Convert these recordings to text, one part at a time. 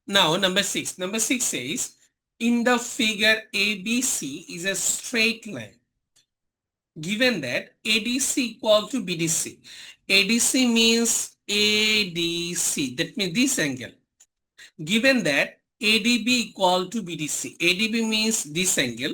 Now number 6. Number 6 says, in the figure ABC is a straight line. Given that ADC equal to BDC. ADC means ADC. That means this angle. Given that ADB equal to BDC. ADB means this angle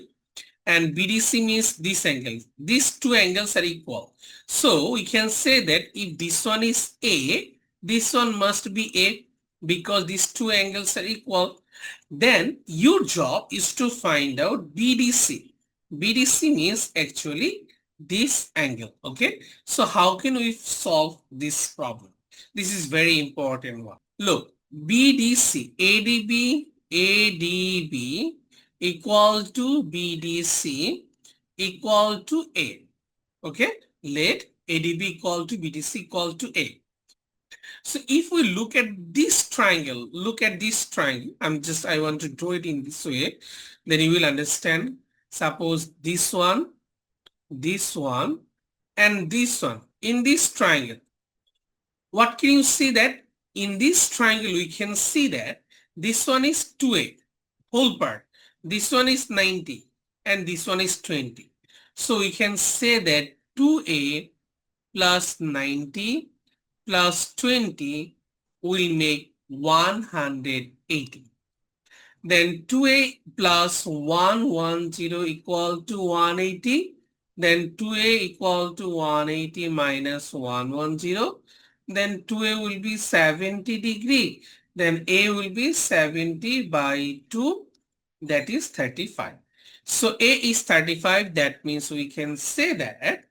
and BDC means this angle. These two angles are equal. So we can say that if this one is A, this one must be A because these two angles are equal. Then your job is to find out BDC. BDC means actually this angle. Okay. So how can we solve this problem? This is very important one. Look, BDC, ADB equal to BDC equal to A. Okay, let ADB equal to BDC equal to A. So if we look at this triangle, I want to draw it in this way, then you will understand. Suppose this one, and this one. In this triangle, what can you see that? In this triangle, we can see that this one is 2A, whole part. This one is 90 and this one is 20. So we can say that 2A plus 90 plus 20 will make 180. Then 2A plus 110 equal to 180. Then 2A equal to 180 minus 110. Then 2A will be 70 degree. Then A will be 70 by 2. That is 35. So A is 35. That means we can say that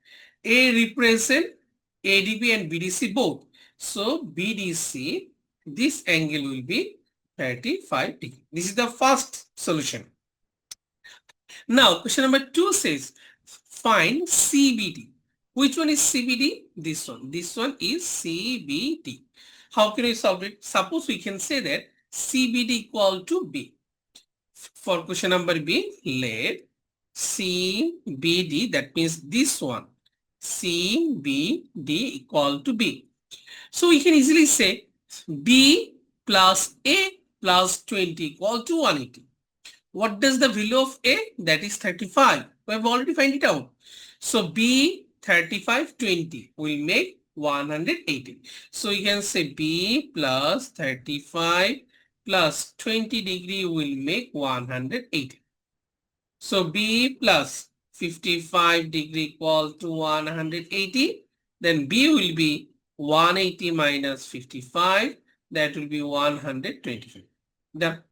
A represent ADB and BDC both. So BDC, this angle will be 35 degree. This is the first solution. Now question number 2 says, find CBD. Which one is CBD? This one. This one is CBD. How can we solve it? Suppose we can say that CBD equal to B. For question number B, let CBD, that means this one, CBD equal to B. So we can easily say B plus A plus 20 equal to 180. What does the value of A? That is 35. We have already found it out. So B 35 20 will make 180. So you can say B plus 35 plus 20 degree will make 180. So B plus 55 degree equal to 180. Then B will be 180 minus 55. That will be 125. The